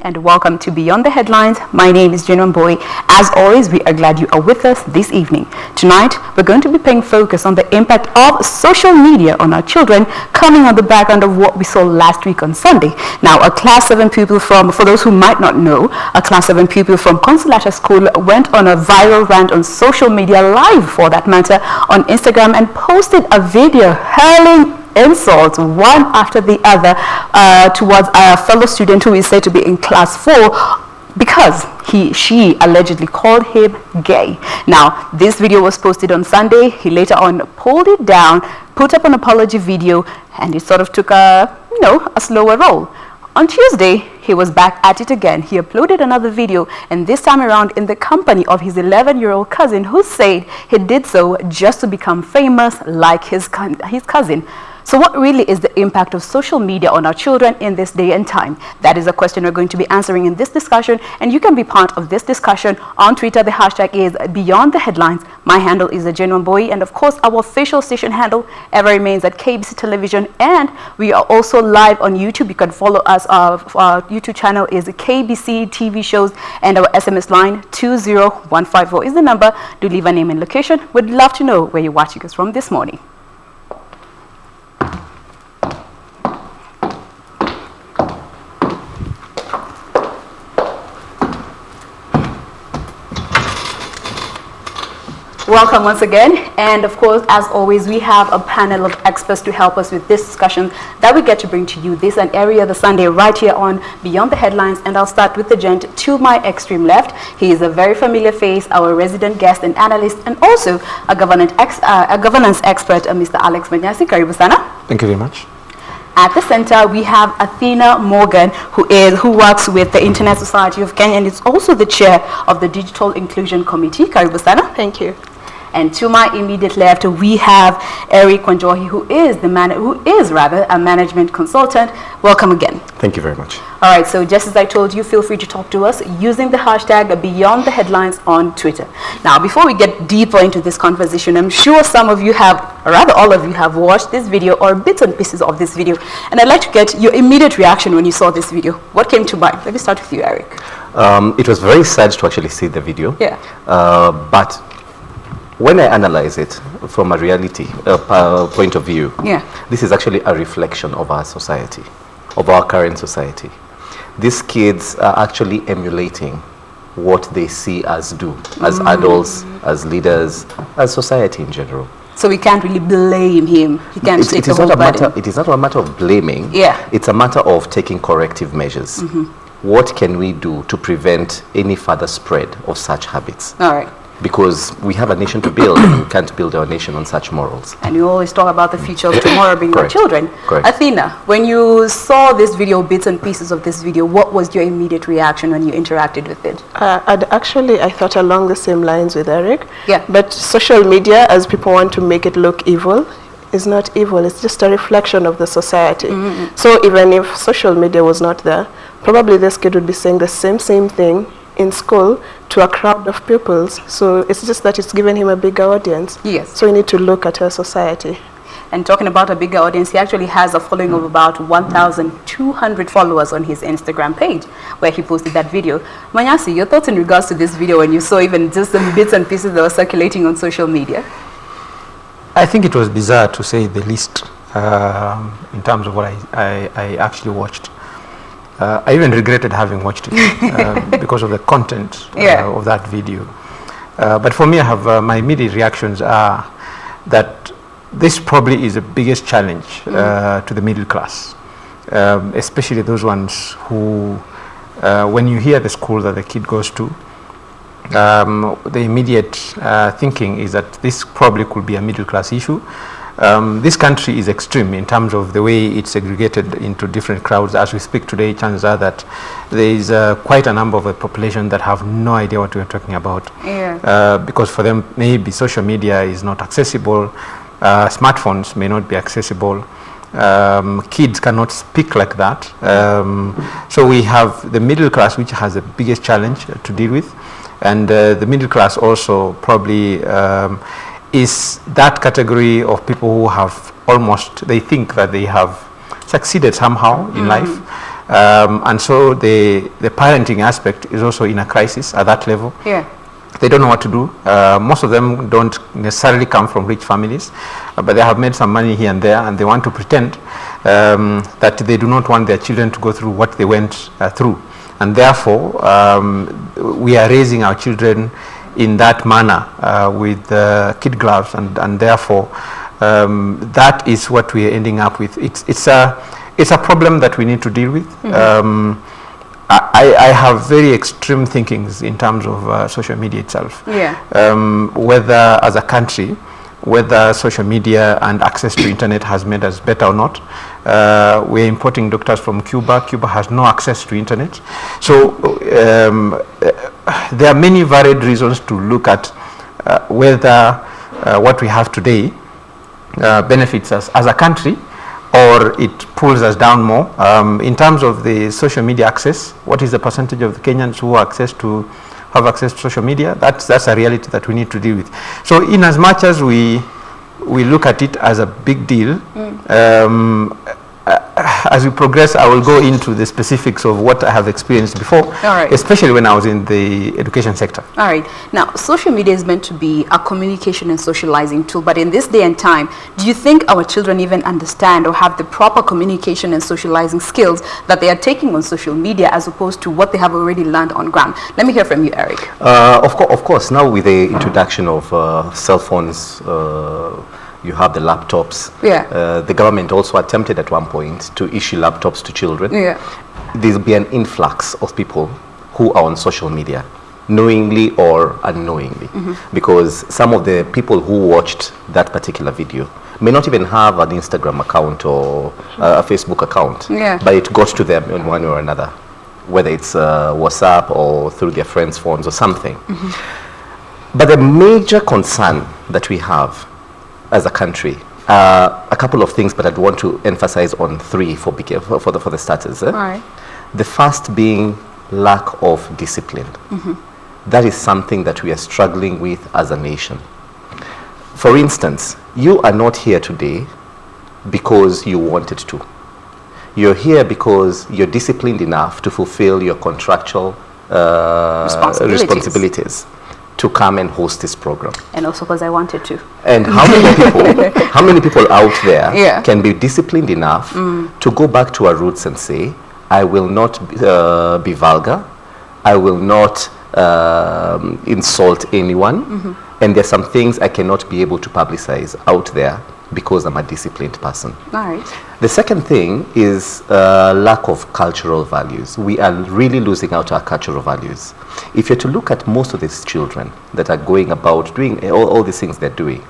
and welcome to Beyond the Headlines. My name is Genuine Boy. As always, we are glad you are with us this evening. Tonight, we're going to be paying focus on the impact of social media on our children, coming on the background of what we saw last week on Sunday. Now, a Class 7 pupil for those who might not know, a Class 7 pupil from Consolata School went on a viral rant on social media, live for that matter, on Instagram, and posted a video hurling insults one after the other towards a fellow student who is said to be in class 4 because she allegedly called him gay. Now, this video was posted on Sunday. He later on pulled it down, put up an apology video, and it sort of took a slower roll. On Tuesday, he was back at it again. He uploaded another video, and this time around in the company of his 11-year-old cousin, who said he did so just to become famous like his cousin. So what really is the impact of social media on our children in this day and time? That is a question we're going to be answering in this discussion, and you can be part of this discussion on Twitter. The hashtag is Beyond the Headlines. My handle is a Genuine Boy, and of course our official station handle ever remains at KBC Television, and we are also live on YouTube. You can follow us. Our YouTube channel is KBC TV Shows, and our SMS line 20154 is the number. Do leave a name and location. We'd love to know where you're watching us from this morning. Welcome once again, and of course, as always, we have a panel of experts to help us with this discussion that we get to bring to you this and every other Sunday right here on Beyond the Headlines. And I'll start with the gent to my extreme left. He is a very familiar face, our resident guest and analyst, and also a governance expert, Mr. Alex Manyasi. Karibu sana. Thank you very much. At the center, we have Athena Morgan, who works with the Internet Society of Kenya, and is also the chair of the Digital Inclusion Committee. Karibu sana. Thank you. And to my immediate left, we have Eric Wanjohi, who is a management consultant. Welcome again. Thank you very much. All right, so just as I told you, feel free to talk to us using the hashtag Beyond the Headlines on Twitter. Now, before we get deeper into this conversation, I'm sure some of you have, or rather all of you have watched this video or bits and pieces of this video. And I'd like to get your immediate reaction when you saw this video. What came to mind? Let me start with you, Eric. It was very sad to actually see the video. Yeah. But when I analyze it from a reality point of view, this is actually a reflection of our society, of our current society. These kids are actually emulating what they see us do as adults, as leaders, as society in general. So we can't really blame him. He can't take the whole burden. It is not a matter of blaming. Yeah. It's a matter of taking corrective measures. What can we do to prevent any further spread of such habits? All right. Because we have a nation to build, and we can't build our nation on such morals. And you always talk about the future of tomorrow being our children. Correct. Athena, when you saw this video, bits and pieces of this video, what was your immediate reaction when you interacted with it? I thought along the same lines with Eric. Yeah. But social media, as people want to make it look evil, is not evil. It's just a reflection of the society. So even if social media was not there, probably this kid would be saying the same thing in school to a crowd of pupils. So it's just that it's given him a bigger audience. Yes. So we need to look at our society. And talking about a bigger audience, he actually has a following of about 1,200 followers on his Instagram page, where he posted that video. Manyasi, your thoughts in regards to this video when you saw even just some bits and pieces that were circulating on social media? I think it was bizarre, to say the least, in terms of what I actually watched. I even regretted having watched it because of the content of that video. But for me, I have my immediate reactions are that this probably is the biggest challenge to the middle class, especially those ones who, when you hear the school that the kid goes to, the immediate thinking is that this probably could be a middle class issue. This country is extreme in terms of the way it's segregated into different crowds. As we speak today, chances are that there is quite a number of the population that have no idea what we're talking about. Because for them, maybe social media is not accessible, smartphones may not be accessible, kids cannot speak like that. So we have the middle class, which has the biggest challenge to deal with, and the middle class also probably is that category of people who have almost, they think that they have succeeded somehow in life. And so the parenting aspect is also in a crisis at that level. Yeah. They don't know what to do. Most of them don't necessarily come from rich families, but they have made some money here and there, and they want to pretend that they do not want their children to go through what they went through. And therefore, we are raising our children in that manner with kid gloves, and therefore, that is what we are ending up with. It's a problem that we need to deal with. I have very extreme thinkings in terms of social media itself. Yeah. Whether as a country, whether social media and access to internet has made us better or not. We're importing doctors from Cuba. Cuba has no access to internet. So there are many varied reasons to look at whether what we have today benefits us as a country, or it pulls us down more. In terms of the social media access, what is the percentage of the Kenyans who have access to social media? That's a reality that we need to deal with. So in as much as we look at it as a big deal, as we progress, I will go into the specifics of what I have experienced before, especially when I was in the education sector. All right. Now, social media is meant to be a communication and socializing tool, but in this day and time, do you think our children even understand or have the proper communication and socializing skills that they are taking on social media as opposed to what they have already learned on ground? Let me hear from you, Eric. Of course, now with the introduction of cell phones, you have the laptops. Yeah. The government also attempted at one point to issue laptops to children. Yeah. There'll be an influx of people who are on social media, knowingly or unknowingly, because some of the people who watched that particular video may not even have an Instagram account or a Facebook account, but it got to them in one way or another, whether it's WhatsApp or through their friends' phones or something. But the major concern that we have as a country, a couple of things, but I'd want to emphasize on three for the starters. All right. The first being lack of discipline. That is something that we are struggling with as a nation. For instance, you are not here today because you wanted to. You're here because you're disciplined enough to fulfill your contractual responsibilities to come and host this program. And also because I wanted to. And how many people out there can be disciplined enough to go back to our roots and say, I will not be vulgar, I will not insult anyone, and there's some things I cannot be able to publicize out there because I'm a disciplined person. All right. The second thing is lack of cultural values. We are really losing out our cultural values. If you're to look at most of these children that are going about doing all these things they're doing,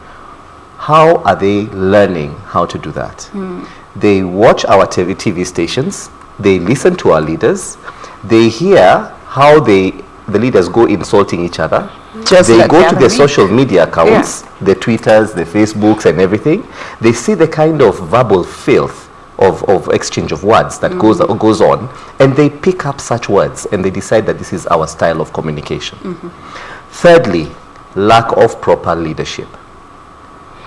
how are they learning how to do that? They watch our TV stations, they listen to our leaders, they hear how the leaders go insulting each other. They go to their social media accounts, the Twitters, the Facebooks and everything. They see the kind of verbal filth of exchange of words that goes on, and they pick up such words and they decide that this is our style of communication. Thirdly, lack of proper leadership.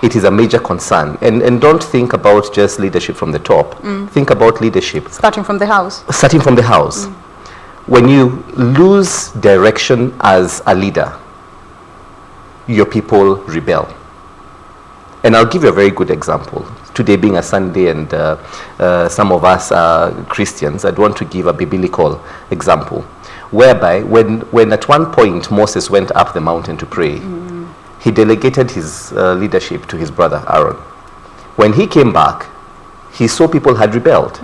It is a major concern, and don't think about just leadership from the top. Think about leadership starting from the house. When you lose direction as a leader, your people rebel. And I'll give you a very good example. Today being a Sunday and some of us are Christians, I'd want to give a biblical example, whereby when at one point Moses went up the mountain to pray, he delegated his leadership to his brother Aaron. When he came back, he saw people had rebelled.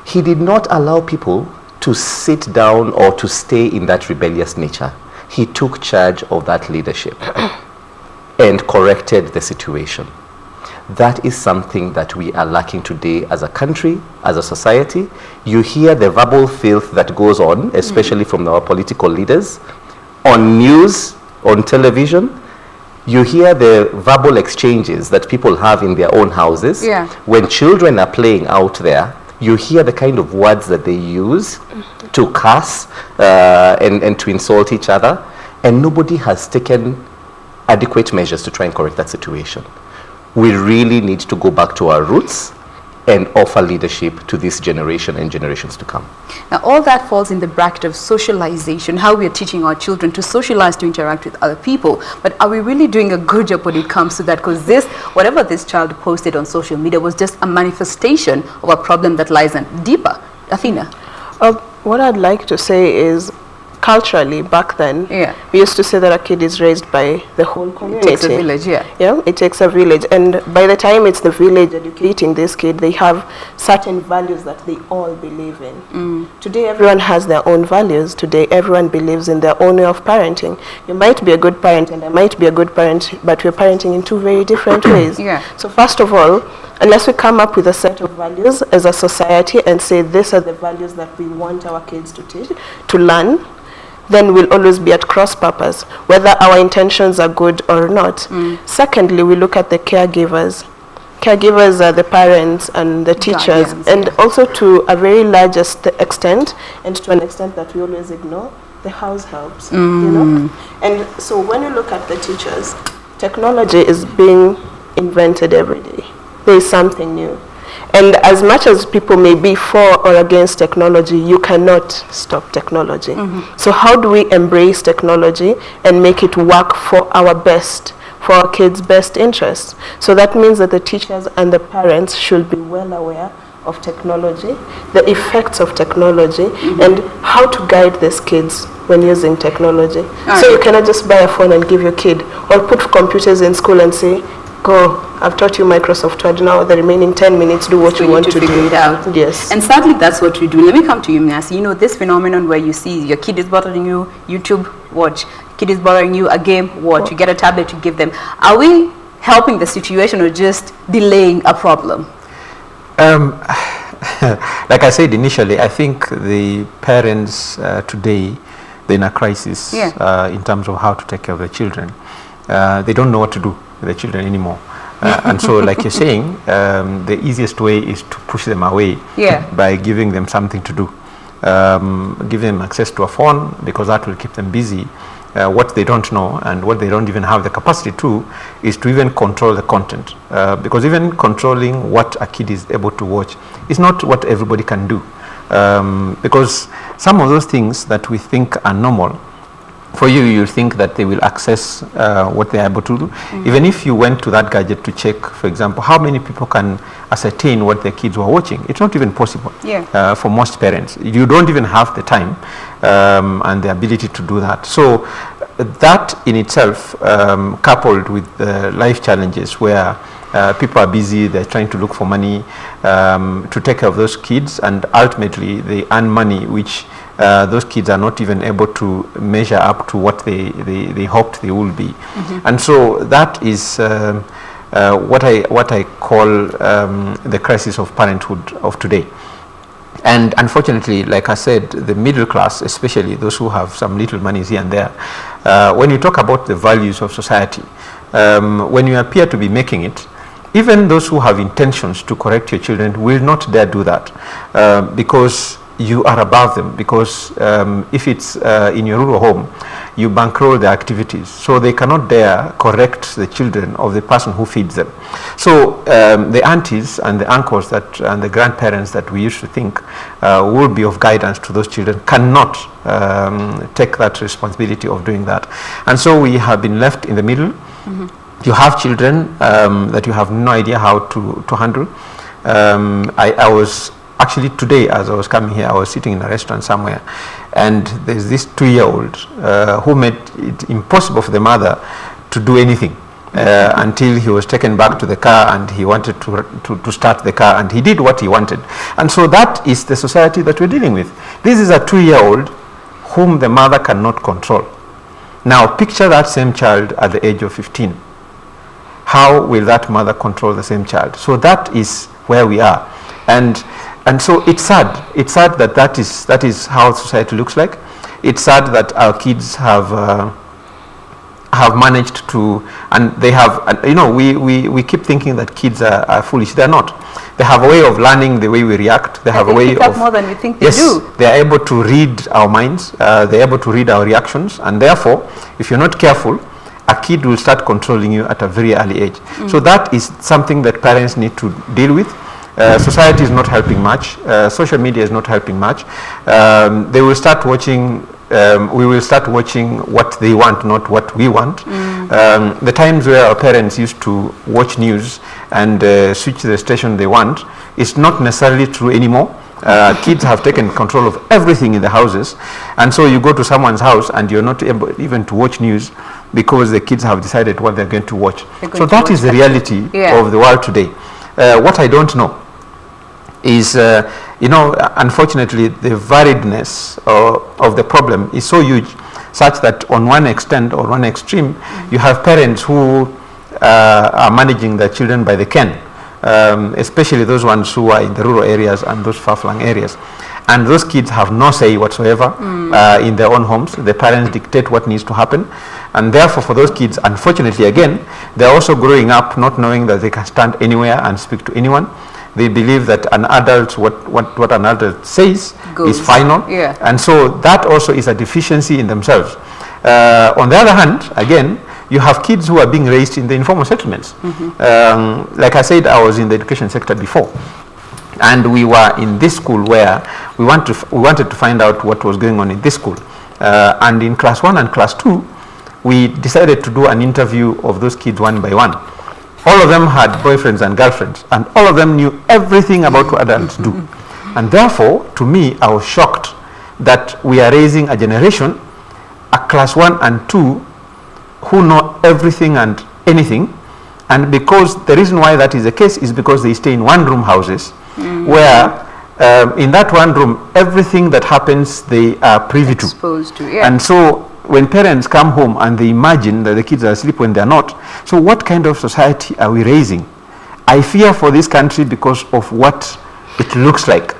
He did not allow people to sit down or to stay in that rebellious nature. He took charge of that leadership and corrected the situation. That is something that we are lacking today as a country, as a society. You hear the verbal filth that goes on, especially from our political leaders, on news, on television. You hear the verbal exchanges that people have in their own houses. When children are playing out there, you hear the kind of words that they use to curse and to insult each other, and nobody has taken adequate measures to try and correct that situation. We really need to go back to our roots and offer leadership to this generation and generations to come. Now, all that falls in the bracket of socialization, how we are teaching our children to socialize, to interact with other people. But are we really doing a good job when it comes to that? Because this, whatever this child posted on social media was just a manifestation of a problem that lies deeper. Athena? What I'd like to say is, culturally, back then, we used to say that a kid is raised by the whole community. It takes a village, Yeah, it takes a village. And by the time it's the village educating this kid, they have certain values that they all believe in. Today, everyone has their own values. Today, everyone believes in their own way of parenting. You might be a good parent, and I might be a good parent, but we're parenting in two very different ways. So first of all, unless we come up with a set of values as a society and say these are the values that we want our kids to teach, to learn, then we'll always be at cross purpose, whether our intentions are good or not. Secondly, we look at the caregivers. Caregivers are the parents and the teachers, guardians, and also to a very large extent, and to an extent that we always ignore, the house helps, you know. And so when you look at the teachers, technology is being invented every day. There is something new. And as much as people may be for or against technology, you cannot stop technology. So how do we embrace technology and make it work for our best, for our kids' best interests? So that means that the teachers and the parents should be well aware of technology, the effects of technology, and how to guide these kids when using technology. So you cannot just buy a phone and give your kid, or put computers in school and say, go, I've taught you Microsoft Word, now the remaining 10 minutes do what you want to do. Figure it out. Yes. And sadly, that's what we do. Let me come to you, Miasi. You know, this phenomenon where you see your kid is bothering you, YouTube, watch. Kid is bothering you, a game, watch. You get a tablet, you give them. Are we helping the situation or just delaying a problem? Like I said initially, I think the parents today, they're in a crisis in terms of how to take care of their children. They don't know what to do with their children anymore. And so, like you're saying, the easiest way is to push them away by giving them something to do. Give them access to a phone, because that will keep them busy. What they don't know, and what they don't even have the capacity to, is to even control the content. Because even controlling what a kid is able to watch is not what everybody can do. Because some of those things that we think are normal, for you, you think that they will access what they are able to do. Even if you went to that gadget to check, for example, how many people can ascertain what their kids were watching, it's not even possible for most parents. You don't even have the time and the ability to do that. So that in itself, coupled with the life challenges where people are busy, they're trying to look for money to take care of those kids, and ultimately they earn money which those kids are not even able to measure up to what they hoped they will be. And so that is what I call the crisis of parenthood of today. And unfortunately, like I said, the middle class, especially those who have some little monies here and there, when you talk about the values of society, when you appear to be making it, even those who have intentions to correct your children will not dare do that, because you are above them. Because if it's in your rural home, you bankroll their activities, so they cannot dare correct the children of the person who feeds them. So the aunties and the uncles and the grandparents that we used to think would be of guidance to those children cannot take that responsibility of doing that. And so we have been left in the middle. You have children that you have no idea how to handle. I was actually today, as I was coming here, I was sitting in a restaurant somewhere, and there's this 2-year-old who made it impossible for the mother to do anything until he was taken back to the car, and he wanted to start the car, and he did what he wanted. And so that is the society that we're dealing with. This is a 2-year-old whom the mother cannot control. Now picture that same child at the age of 15. How will that mother control the same child? So that is where we are. And so it's sad. It's sad that is how society looks like. It's sad that our kids have managed to, and they have, we keep thinking that kids are foolish. They're not. They have a way of learning the way we react. They have a way of more than we think they do. They are able to read our minds. They're able to read our reactions, and therefore, if you're not careful, a kid will start controlling you at a very early age. So that is something that parents need to deal with. Society is not helping much. Social media is not helping much. They will start watching. We will start watching what they want, not what we want. The times where our parents used to watch news and switch the station they want, it's not necessarily true anymore. Kids have taken control of everything in the houses, and so you go to someone's house and you're not able even to watch news because the kids have decided what they're going to watch. So that is the reality of the world today. What I don't know is, unfortunately, the variedness of the problem is so huge, such that on one extent or one extreme, you have parents who are managing their children by the can, especially those ones who are in the rural areas and those far-flung areas. And those kids have no say whatsoever in their own homes. The parents dictate what needs to happen. And therefore, for those kids, unfortunately, again, they're also growing up not knowing that they can stand anywhere and speak to anyone. They believe that an adult, what an adult says is final. And so that also is a deficiency in themselves. On the other hand, again, you have kids who are being raised in the informal settlements. Like I said, I was in the education sector before. And we were in this school where we wanted to find out what was going on in this school. And in class 1 and class 2, we decided to do an interview of those kids one by one. All of them had boyfriends and girlfriends, and all of them knew everything about what adults do. And therefore, to me, I was shocked that we are raising a generation, a class 1 and 2, who know everything and anything. And because the reason why that is the case is because they stay in one-room houses, where in that one room, everything that happens, they are privy to. Exposed to, And so when parents come home and they imagine that the kids are asleep when they're not, so what kind of society are we raising? I fear for this country because of what it looks like.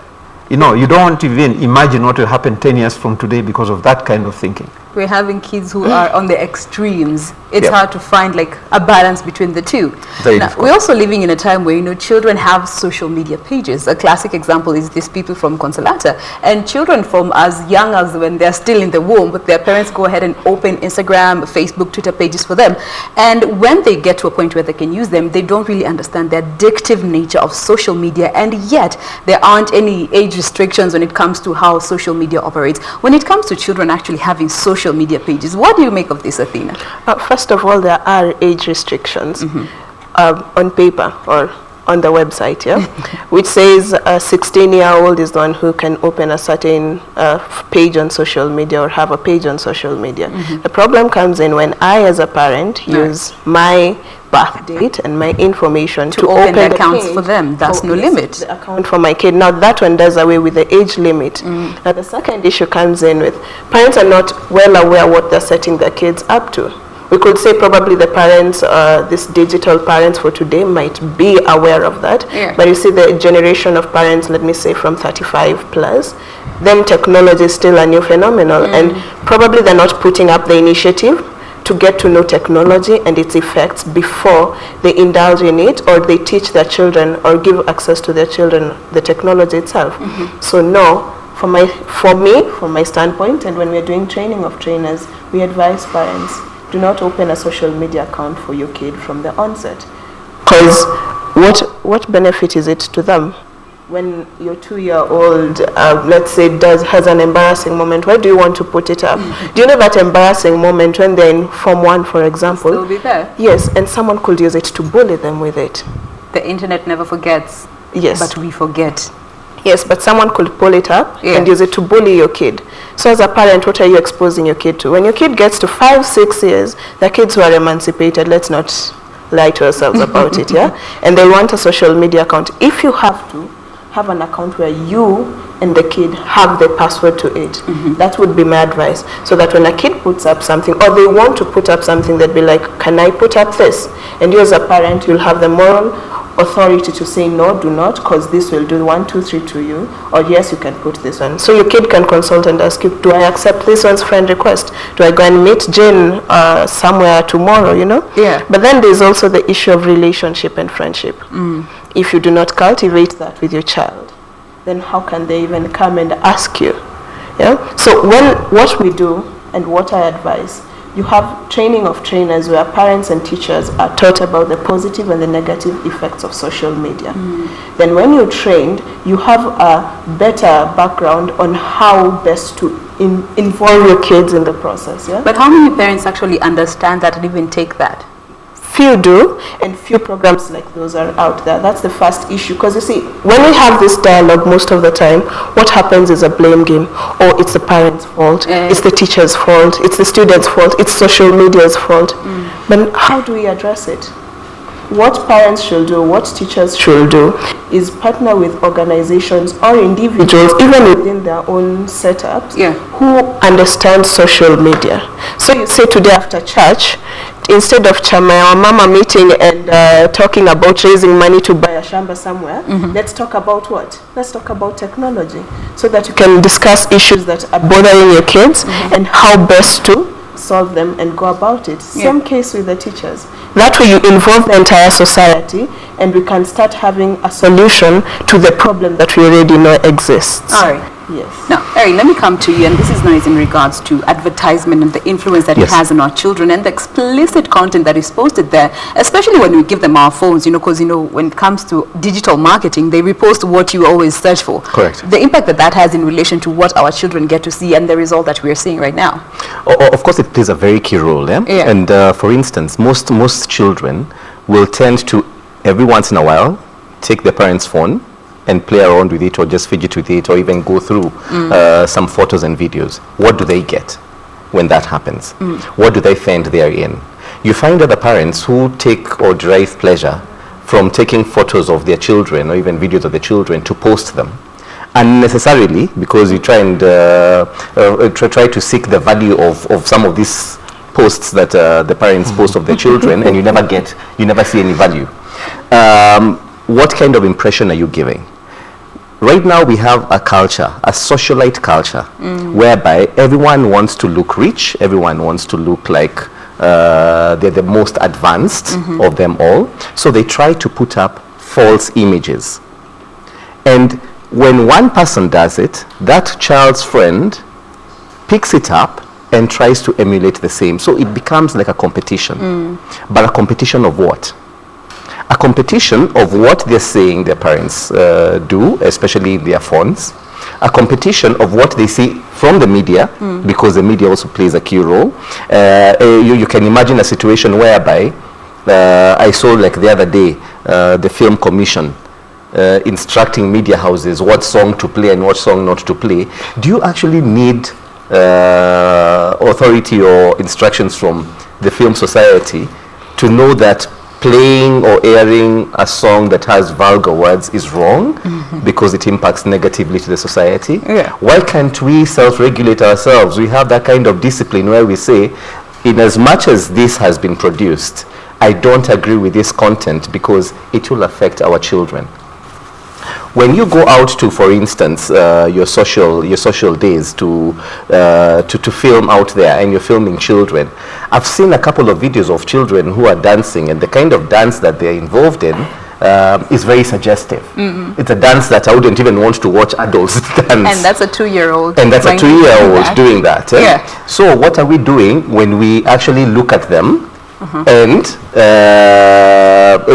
You don't want to even imagine what will happen 10 years from today because of that kind of thinking. We're having kids who are on the extremes. It's hard to find like a balance between the two. We're also living in a time where children have social media pages. A classic example is these people from Consolata, and children from as young as when they're still in the womb, but their parents go ahead and open Instagram, Facebook, Twitter pages for them. And when they get to a point where they can use them, they don't really understand the addictive nature of social media, and yet there aren't any age restrictions when it comes to how social media operates. When it comes to children actually having social media pages, what do you make of this, Athena? First of all, there are age restrictions on paper or on the website, which says a 16-year-old is the one who can open a certain page on social media or have a page on social media. The problem comes in when I, as a parent, use my birth date and my information to open the accounts for them. That's no limit. The account for my kid. Now that one does away with the age limit. Now the second issue comes in with parents are not well aware what they're setting their kids up to. We could say probably the parents, these digital parents for today might be aware of that. But you see the generation of parents, let me say from 35 plus, then technology is still a new phenomenon, and probably they're not putting up the initiative to get to know technology and its effects before they indulge in it or they teach their children or give access to their children the technology itself. So no, from my standpoint, and when we're doing training of trainers, we advise parents, do not open a social media account for your kid from the onset. Because what benefit is it to them? When your 2-year-old, let's say, has an embarrassing moment, where do you want to put it up? Do you know that embarrassing moment when they're in Form 1, for example? It'll be there. Yes, and someone could use it to bully them with it. The internet never forgets. Yes. But we forget. Yes, but someone could pull it up and use it to bully your kid. So as a parent, what are you exposing your kid to? When your kid gets to 5, 6 years, the kids who are emancipated, let's not lie to ourselves about it, and they want a social media account. If you have to, have an account where you and the kid have the password to it. That would be my advice. So that when a kid puts up something, or they want to put up something, they'd be like, can I put up this? And you as a parent, you'll have the moral authority to say no, do not, because this will do 1, 2, 3 to you, or yes, you can put this one. So your kid can consult and ask you, do I accept this one's friend request? Do I go and meet Jane somewhere tomorrow, But then there's also the issue of relationship and friendship. If you do not cultivate that with your child, then how can they even come and ask you? So what we do and what I advise, you have training of trainers where parents and teachers are taught about the positive and the negative effects of social media. Then when you're trained, you have a better background on how best to involve your kids in the process. Yeah? But how many parents actually understand that and even take that? Few do, and few programs like those are out there. That's the first issue, because you see, when we have this dialogue most of the time, what happens is a blame game. Or it's the parents' fault, it's the teacher's fault, it's the student's fault, it's social media's fault. But how do we address it? What parents should do, what teachers should do, is partner with organizations or individuals, even within their own setups, who understand social media. So you say today after church, instead of chama or mama meeting and talking about raising money to buy a shamba somewhere, let's talk about what? Let's talk about technology, so that you can discuss issues that are bothering your kids and how best to solve them and go about it. Same case with the teachers. That way you involve the entire society, and we can start having a solution to the problem that we already know exists. All right. Yes. Now, Eric, let me come to you, and this is now in regards to advertisement and the influence that it has on our children and the explicit content that is posted there, especially when we give them our phones, because, when it comes to digital marketing, they repost what you always search for. Correct. The impact that has in relation to what our children get to see and the result that we are seeing right now. Of course, it plays a very key role. And for instance, most children will tend to, every once in a while, take their parents' phone and play around with it, or just fidget with it, or even go through some photos and videos. What do they get when that happens? What do they find therein? You find other parents who take or derive pleasure from taking photos of their children or even videos of their children to post them unnecessarily, because you try and try to seek the value of some of these posts that the parents post of their children, and you never see any value. What kind of impression are you giving? Right now we have a culture, a socialite culture, whereby everyone wants to look rich, everyone wants to look like they're the most advanced of them all. So they try to put up false images. And when one person does it, that child's friend picks it up and tries to emulate the same. So it becomes like a competition. But a competition of what? A competition of what they're saying their parents do, especially in their phones. A competition of what they see from the media, because the media also plays a key role. You can imagine a situation whereby I saw, like the other day, the Film Commission instructing media houses what song to play and what song not to play. Do you actually need authority or instructions from the Film Society to know that playing or airing a song that has vulgar words is wrong because it impacts negatively to the society? Why can't we self-regulate ourselves? We have that kind of discipline where we say, in as much as this has been produced, I don't agree with this content because it will affect our children. When you go out to, for instance, your social days to film out there, and you're filming children, I've seen a couple of videos of children who are dancing, and the kind of dance that they're involved in is very suggestive. It's a dance that I wouldn't even want to watch adults dance. And that's a 2-year-old. And that's a 2-year-old doing that. So what are we doing when we actually look at them and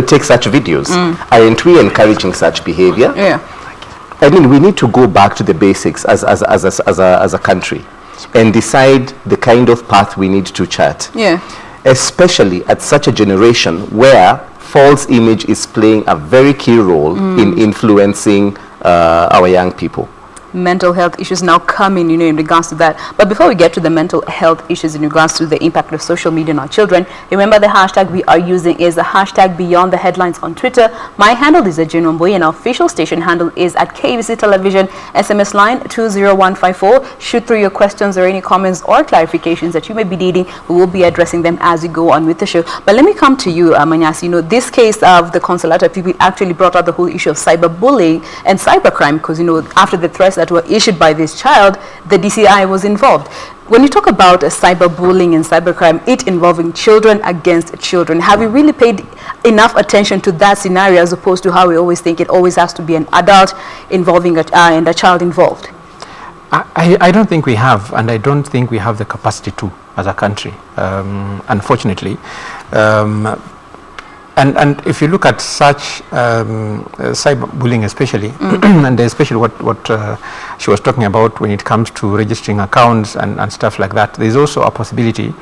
take such videos? Aren't we encouraging such behavior? I mean, we need to go back to the basics as a country and decide the kind of path we need to chart. Especially at such a generation where false image is playing a very key role in influencing our young people. Mental health issues now coming, in regards to that. But before we get to the mental health issues in regards to the impact of social media on our children, remember the hashtag we are using is the hashtag Beyond the Headlines on Twitter. My handle is @Junonboy, and our official station handle is @KBC Television. SMS line 20154. Shoot through your questions or any comments or clarifications that you may be needing. We will be addressing them as we go on with the show. But let me come to you, Manyasi. This case of the Consolata people actually brought out the whole issue of cyberbullying and cybercrime, because after the threats that were issued by this child, the DCI was involved. When you talk about cyberbullying and cybercrime, it involving children against children, have we really paid enough attention to that scenario as opposed to how we always think it always has to be an adult involving and a child involved? I don't think we have, and I don't think we have the capacity to. as a country, unfortunately. And if you look at such cyberbullying especially, and especially what she was talking about when it comes to registering accounts and stuff like that, there's also a possibility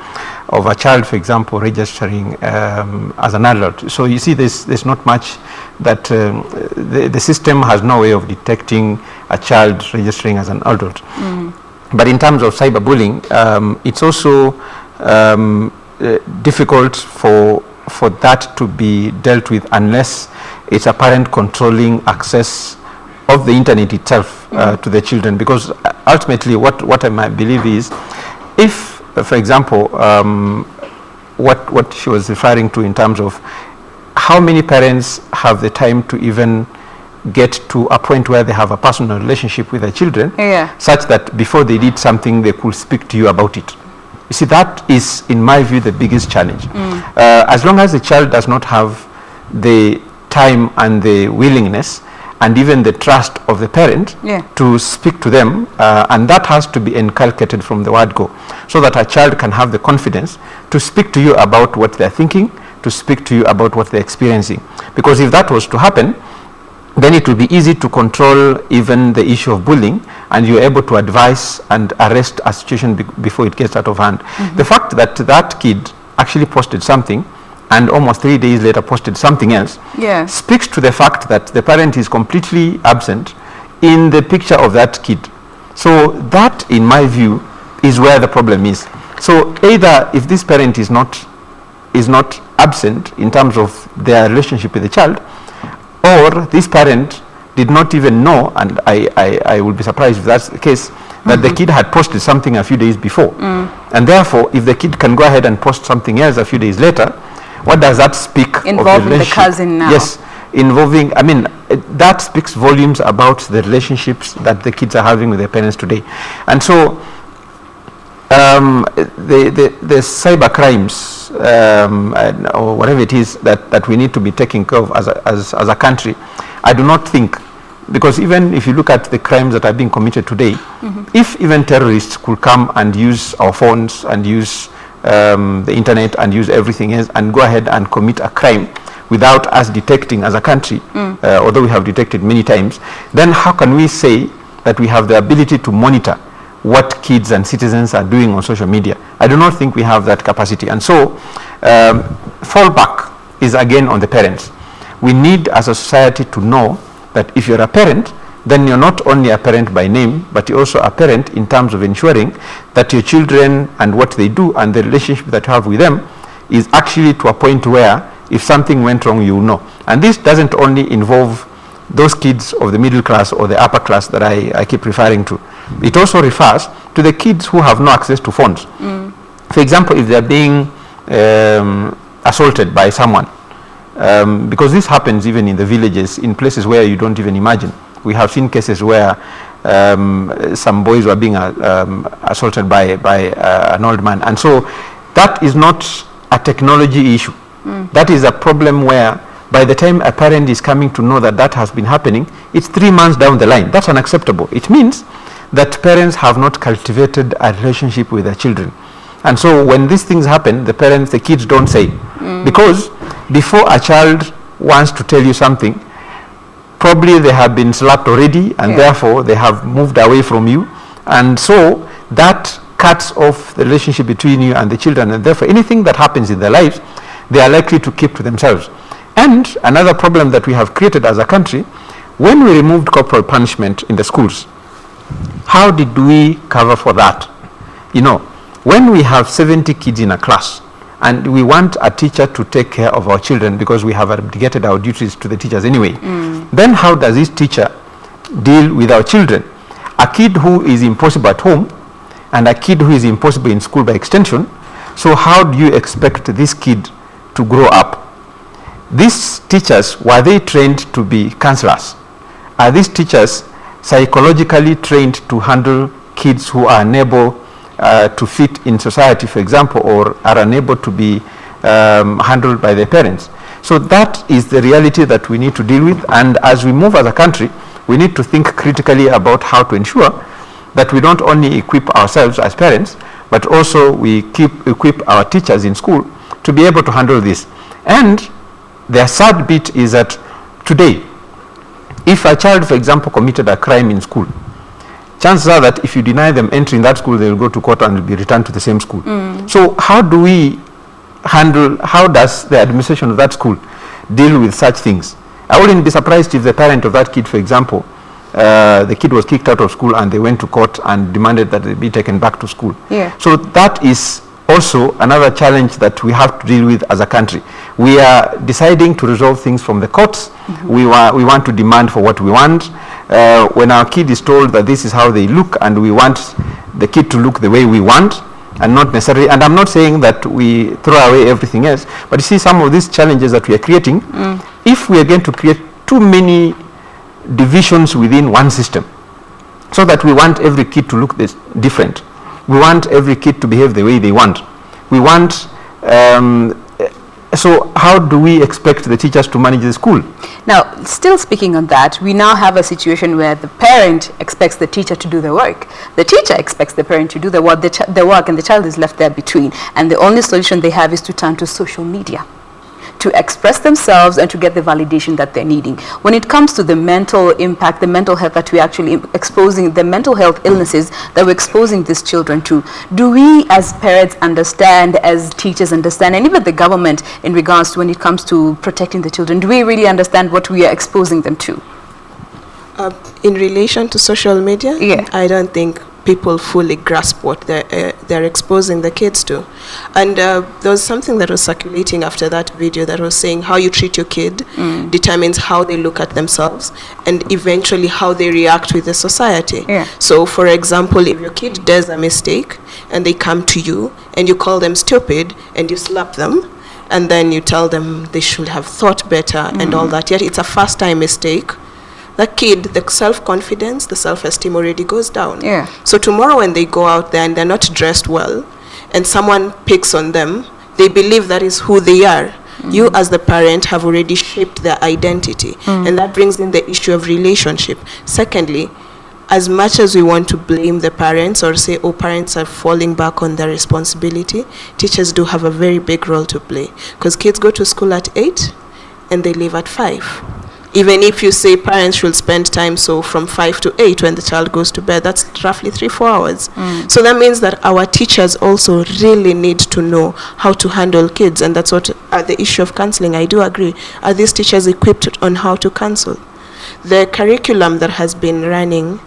of a child, for example, registering as an adult. So you see there's not much that the system has no way of detecting a child registering as an adult. But in terms of cyberbullying, it's also difficult for that to be dealt with unless it's a parent controlling access of the internet itself to the children, because ultimately what I might believe is, if for example what she was referring to in terms of how many parents have the time to even get to a point where they have a personal relationship with their children, such that before they did something they could speak to you about it. You see, that is, in my view, the biggest challenge. As long as the child does not have the time and the willingness and even the trust of the parent to speak to them, and that has to be inculcated from the word go, so that a child can have the confidence to speak to you about what they're thinking, to speak to you about what they're experiencing. Because if that was to happen, then it will be easy to control even the issue of bullying, and you're able to advise and arrest a situation before it gets out of hand. The fact that that kid actually posted something and almost 3 days later posted something else speaks to the fact that the parent is completely absent in the picture of that kid. So that, in my view, is where the problem is. So either if this parent is not absent in terms of their relationship with the child, or this parent did not even know, and I would be surprised if that's the case, that the kid had posted something a few days before. And therefore, if the kid can go ahead and post something else a few days later, what does that speak involving the cousin now? Yes, involving, I mean, that speaks volumes about the relationships that the kids are having with their parents today. And so the cyber crimes or whatever it is that we need to be taking care of as a country, I do not think, because even if you look at the crimes that are being committed today, if even terrorists could come and use our phones and use the internet and use everything else and go ahead and commit a crime without us detecting as a country, although we have detected many times, then how can we say that we have the ability to monitor what kids and citizens are doing on social media? I do not think we have that capacity. And so fallback is again on the parents. We need as a society to know that if you're a parent, then you're not only a parent by name, but you're also a parent in terms of ensuring that your children and what they do and the relationship that you have with them is actually to a point where if something went wrong, you know. And this doesn't only involve those kids of the middle class or the upper class that I keep referring to. It also refers to the kids who have no access to phones. For example, if they're being assaulted by someone, because this happens even in the villages, in places where you don't even imagine. We have seen cases where some boys were being assaulted by an old man. And so that is not a technology issue. That is a problem where by the time a parent is coming to know that that has been happening, it's 3 months down the line. That's unacceptable. It means that parents have not cultivated a relationship with their children. And so when these things happen, the kids don't say. Because before a child wants to tell you something, probably they have been slapped already, and therefore they have moved away from you. And so that cuts off the relationship between you and the children, and therefore anything that happens in their lives, they are likely to keep to themselves. And another problem that we have created as a country, when we removed corporal punishment in the schools, how did we cover for that? You know, when we have 70 kids in a class and we want a teacher to take care of our children because we have abdicated our duties to the teachers anyway, then how does this teacher deal with our children? A kid who is impossible at home and a kid who is impossible in school by extension. So how do you expect this kid to grow up? These teachers, were they trained to be counselors? Are these teachers psychologically trained to handle kids who are unable to fit in society, for example, or are unable to be handled by their parents? So that is the reality that we need to deal with. And as we move as a country, we need to think critically about how to ensure that we don't only equip ourselves as parents, but also we equip our teachers in school to be able to handle this. And the sad bit is that today, if a child, for example, committed a crime in school, chances are that if you deny them entry in that school, they will go to court and will be returned to the same school. So how do we handle, how does the administration of that school deal with such things? I wouldn't be surprised if the parent of that kid, for example, the kid was kicked out of school and they went to court and demanded that they be taken back to school. So that is also another challenge that we have to deal with as a country. We are deciding to resolve things from the courts. We want to demand for what we want. When our kid is told that this is how they look and we want the kid to look the way we want, and not necessarily, and I'm not saying that we throw away everything else, but you see some of these challenges that we are creating, if we are going to create too many divisions within one system, so that we want every kid to look different, we want every kid to behave the way they want, we want, so how do we expect the teachers to manage the school? Now, still speaking on that, we now have a situation where the parent expects the teacher to do the work. The teacher expects the parent to do the work, and the child is left there between. And the only solution they have is to turn to social media to express themselves and to get the validation that they're needing. When it comes to the mental impact, the mental health that we're actually exposing, the mental health illnesses that we're exposing these children to, do we as parents understand, as teachers understand, and even the government in regards to when it comes to protecting the children, do we really understand what we are exposing them to? In relation to social media, I don't think people fully grasp what they're exposing the kids to. And there was something that was circulating after that video that was saying how you treat your kid determines how they look at themselves and eventually how they react with the society. So for example, if your kid does a mistake and they come to you and you call them stupid and you slap them, and then you tell them they should have thought better and all that, yet it's a first time mistake, the kid, the self-confidence, the self-esteem already goes down. So tomorrow when they go out there and they're not dressed well and someone picks on them, they believe that is who they are. You as the parent have already shaped their identity. And that brings in the issue of relationship. Secondly, as much as we want to blame the parents or say, oh, parents are falling back on their responsibility, teachers do have a very big role to play. Because kids go to school at 8 and they leave at 5. Even if you say parents should spend time, so from 5 to 8 when the child goes to bed, that's roughly 3-4 hours. So that means that our teachers also really need to know how to handle kids, and that's what the issue of counseling, I do agree. Are these teachers equipped on how to counsel? The curriculum that has been running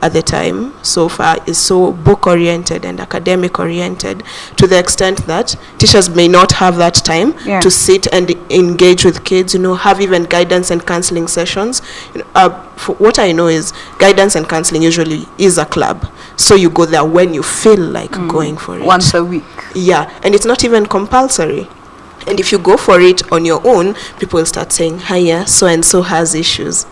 at the time so far is so book-oriented and academic-oriented to the extent that teachers may not have that time to sit and engage with kids, have even guidance and counseling sessions. For what I know is guidance and counseling usually is a club. So you go there when you feel like going for it. Once a week. Yeah, and it's not even compulsory. And if you go for it on your own, people will start saying, hiya, so-and-so has issues,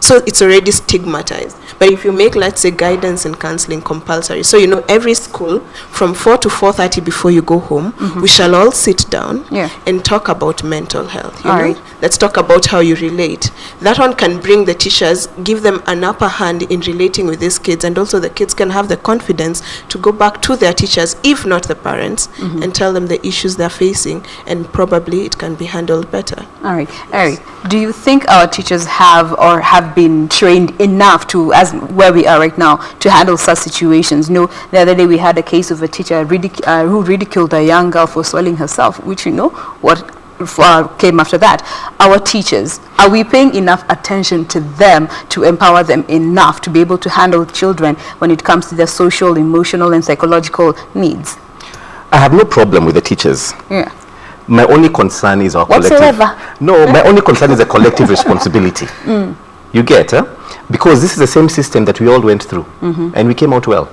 So it's already stigmatized. But if you make, let's say, guidance and counseling compulsory, so every school from 4 to 4:30 before you go home, we shall all sit down and talk about mental health. You know? Let's talk about how you relate. That one can bring the teachers, give them an upper hand in relating with these kids, and also the kids can have the confidence to go back to their teachers, if not the parents, and tell them the issues they're facing, and probably it can be handled better. All right. Eric, do you think our teachers have or have been trained enough to, as where we are right now, to handle such situations? The other day we had a case of a teacher who ridiculed a young girl for swallowing herself, which what came after that. Our teachers, are we paying enough attention to them to empower them enough to be able to handle children when it comes to their social, emotional, and psychological needs? I have no problem with the teachers. My only concern is our whatsoever. My only concern is a collective responsibility. You get, because this is the same system that we all went through, and we came out well.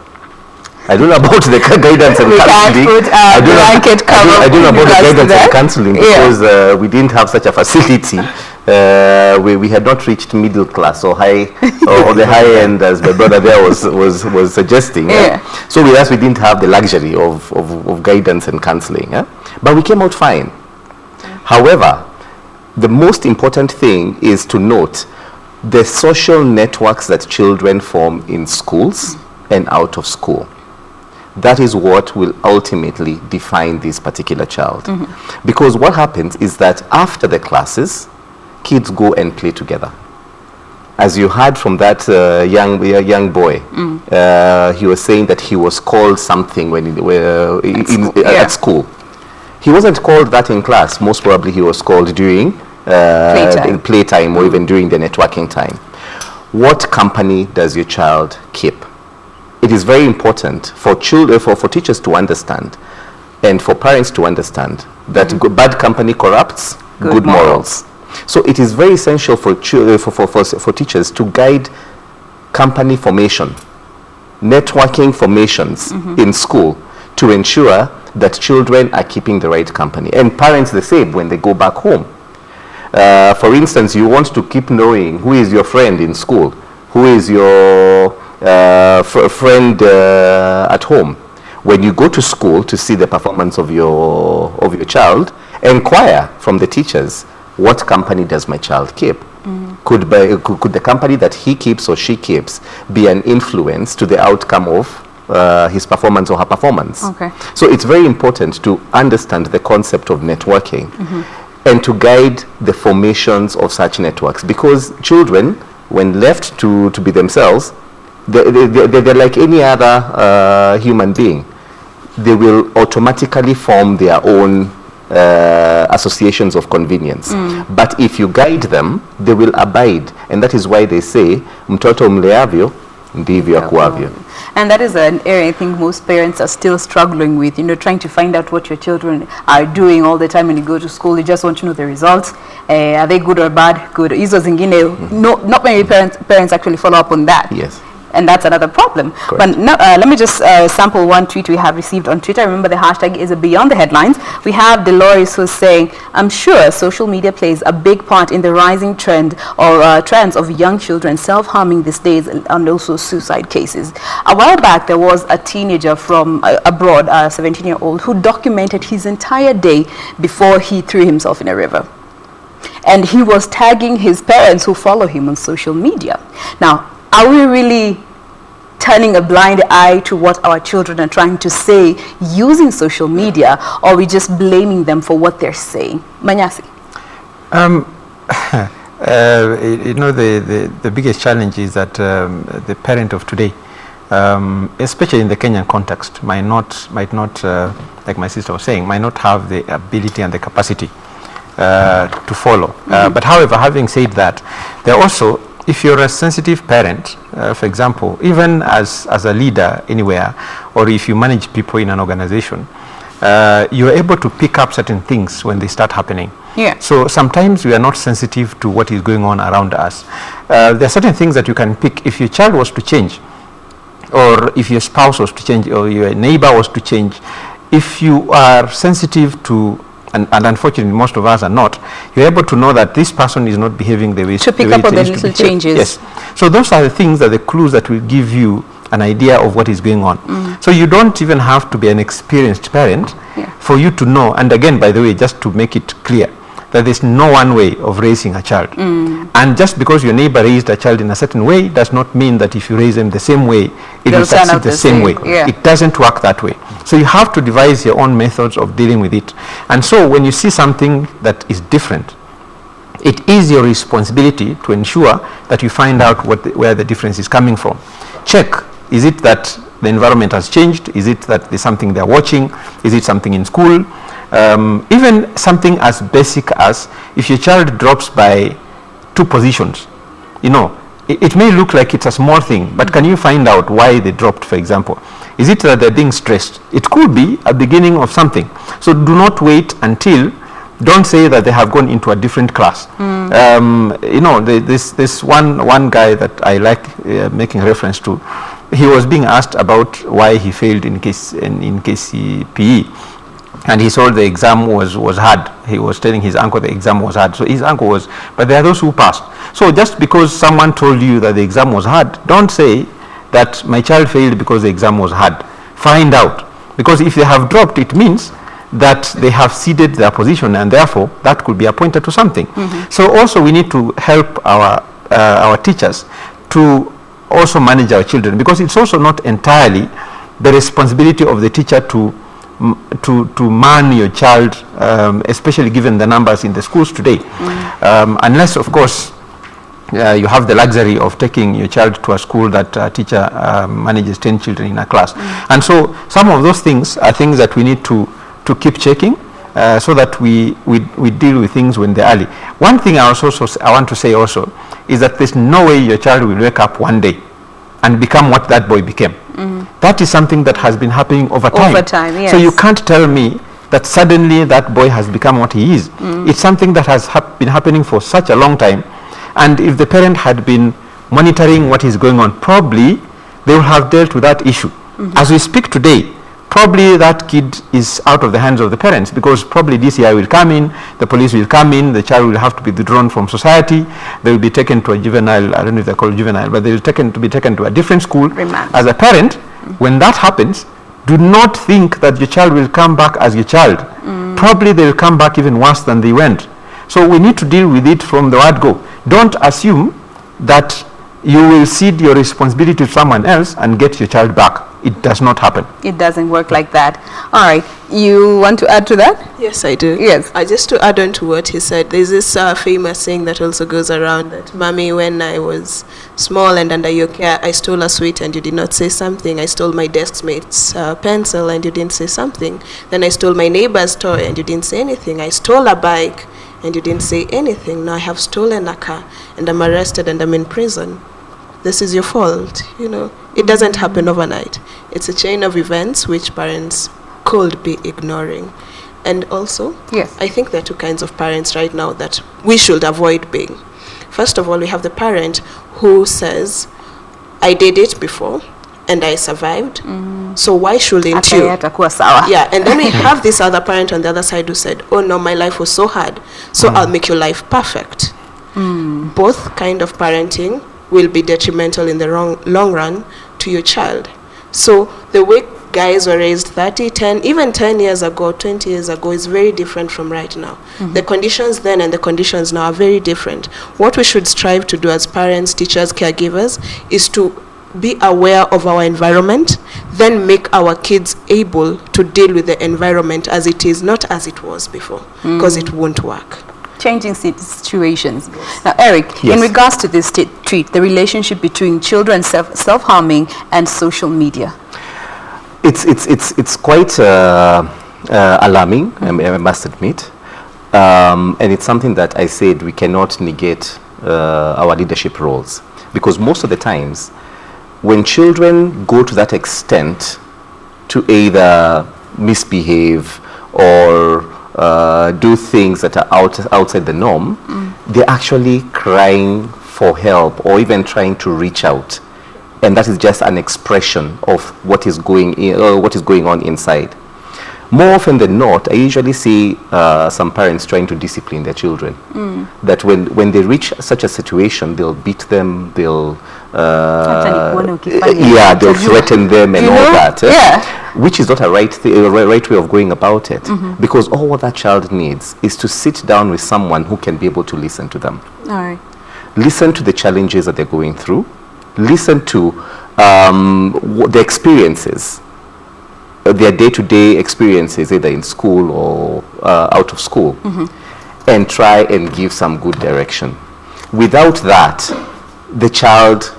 I don't know about the guidance and counseling. I don't know about the guidance and counseling because we didn't have such a facility. We had not reached middle class or high or the high end, as my brother there was suggesting. So with us, we didn't have the luxury of guidance and counseling. But we came out fine. However, the most important thing is to note the social networks that children form in schools and out of school. that is what will ultimately define this particular child. Because what happens is that after the classes, kids go and play together. As you heard from that young boy, he was saying that he was called something when at school. He wasn't called that in class. Most probably he was called during playtime or even during the networking time. What company does your child keep? It is very important for children, for teachers to understand, and for parents to understand that bad company corrupts good morals. So it is very essential for teachers to guide company formation, networking formations in school, to ensure that children are keeping the right company, and parents the same when they go back home. For instance, you want to keep knowing who is your friend in school, who is your friend at home. When you go to school to see the performance of your child, inquire from the teachers, what company does my child keep? Could the company that he keeps or she keeps be an influence to the outcome of his performance or her performance? Okay. So it's very important to understand the concept of networking and to guide the formations of such networks, because children, when left to be themselves, they're like any other human being. They will automatically form their own associations of convenience. But if you guide them, they will abide. And that is why they say, mtoto mleavyo ndivyo akuavyo. And that is an area I think most parents are still struggling with, trying to find out what your children are doing all the time when you go to school. You just want to know the results. Are they good or bad? Good. Izo zingine, not many parents actually follow up on that. Yes. And that's another problem. Correct. But now, let me just sample one tweet we have received on Twitter. Remember, the hashtag is Beyond the Headlines. We have Dolores who's saying, I'm sure social media plays a big part in the rising trend or trends of young children self-harming these days, and also suicide cases. A while back, there was a teenager from abroad, a 17-year-old, who documented his entire day before he threw himself in a river. And he was tagging his parents who follow him on social media. Now, are we really turning a blind eye to what our children are trying to say using social media, or are we just blaming them for what they're saying? Manyasi? The biggest challenge is that the parent of today, especially in the Kenyan context, might not, like my sister was saying, might not have the ability and the capacity to follow. But however, having said that, there also, if you're a sensitive parent, for example, even as a leader anywhere, or if you manage people in an organization, you're able to pick up certain things when they start happening. Yeah. So sometimes we are not sensitive to what is going on around us. There are certain things that you can pick. If your child was to change, or if your spouse was to change, or your neighbor was to change, if you are sensitive to, and unfortunately most of us are not, you're able to know that this person is not behaving the way to pick up on the little changes. Yes. So those are the things, that the clues that will give you an idea of what is going on. So you don't even have to be an experienced parent for you to know. And again, by the way, just to make it clear, that there's no one way of raising a child. And just because your neighbor raised a child in a certain way does not mean that if you raise them the same way, it will succeed the same way. Yeah. It doesn't work that way. So you have to devise your own methods of dealing with it. And so when you see something that is different, it is your responsibility to ensure that you find out where the difference is coming from. Check, is it that the environment has changed? Is it that there's something they're watching? Is it something in school? Even something as basic as if your child drops by 2 positions, it may look like it's a small thing, but can you find out why they dropped, for example? Is it that they're being stressed? It could be a beginning of something. So do not wait until, don't say that they have gone into a different class. This one guy that I like making reference to, he was being asked about why he failed in KCPE. And he saw the exam was hard. He was telling his uncle the exam was hard. So his uncle was, but there are those who passed. So just because someone told you that the exam was hard, don't say that my child failed because the exam was hard. Find out. Because if they have dropped, it means that they have ceded their position, and therefore that could be a pointer to something. So also we need to help our teachers to also manage our children, because it's also not entirely the responsibility of the teacher to man your child, especially given the numbers in the schools today. Unless, of course, you have the luxury of taking your child to a school that a teacher manages 10 children in a class. And so some of those things are things that we need to keep checking so that we deal with things when they're early. One thing I want to say also is that there's no way your child will wake up one day and become what that boy became. That is something that has been happening over time. Over time, yes. So you can't tell me that suddenly that boy has become what he is. It's something that has been happening for such a long time. And if the parent had been monitoring what is going on, probably they would have dealt with that issue. As we speak today, probably that kid is out of the hands of the parents, because probably DCI will come in, the police will come in, the child will have to be withdrawn from society, they will be taken to a juvenile, I don't know if they're called juvenile, but they will be taken to a different school. Remand. As a parent, when that happens, do not think that your child will come back as your child. Probably they will come back even worse than they went. So we need to deal with it from the word go. Don't assume that you will cede your responsibility to someone else and get your child back. It does not happen. It doesn't work like that. All right. You want to add to that? Yes, I do. Yes. Just to add on to what he said, there's this famous saying that also goes around that, Mommy, when I was small and under your care, I stole a sweet and you did not say something. I stole my deskmate's pencil and you didn't say something. Then I stole my neighbor's toy and you didn't say anything. I stole a bike and you didn't say anything. Now I have stolen a car and I'm arrested and I'm in prison. This is your fault. You know, it doesn't happen overnight. It's a chain of events which parents could be ignoring. And also, yes, I think there are two kinds of parents right now that we should avoid being. First of all, we have the parent who says, I did it before and I survived, so why shouldn't you? Yeah, and then we have this other parent on the other side who said, oh no, my life was so hard, so I'll make your life perfect. Both kind of parenting will be detrimental in the long run to your child. So the way guys were raised 30, 10, even 10 years ago, 20 years ago is very different from right now. The conditions then and the conditions now are very different. What we should strive to do as parents, teachers, caregivers is to be aware of our environment, then make our kids able to deal with the environment as it is, not as it was before, because it won't work. Changing situations. Now, Eric, Yes. in regards to this treat, the relationship between children self-harming and social media. It's quite alarming, I must admit, and it's something that I said we cannot negate our leadership roles, because most of the times when children go to that extent to either misbehave or do things that are outside the norm, they're actually crying for help or even trying to reach out, and that is just an expression of what is going on inside. More often than not, I usually see some parents trying to discipline their children. That when they reach such a situation, they'll beat them, they'll they'll threaten them and all that. Which is not a right way of going about it, because all what that child needs is to sit down with someone who can be able to listen to them. All right. Listen to the challenges that they're going through. Listen to the experiences, their day-to-day experiences, either in school or out of school, and try and give some good direction. Without that, the child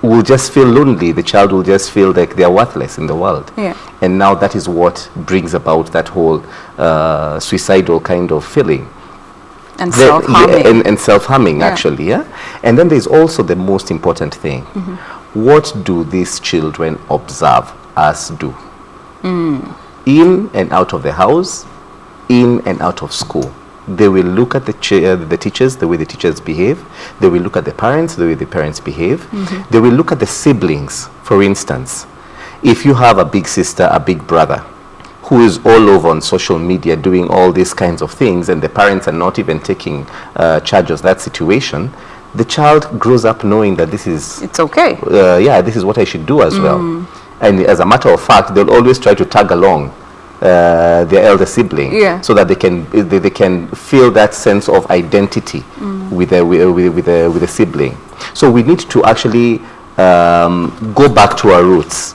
will just feel lonely. The child will just feel like they are worthless in the world. Yeah. And now that is what brings about that whole suicidal kind of feeling. And self-harming. And self-harming, actually, yeah? And then there's also the most important thing. What do these children observe us do? In and out of the house, in and out of school. They will look at the teachers, the way the teachers behave. They will look at the parents, the way the parents behave. They will look at the siblings. For instance, if you have a big sister, a big brother, who is all over on social media doing all these kinds of things, and the parents are not even taking charge of that situation, the child grows up knowing that this is... It's okay. This is what I should do as well. And as a matter of fact, they'll always try to tag along their elder sibling, so that they can feel that sense of identity with a sibling. So we need to actually go back to our roots.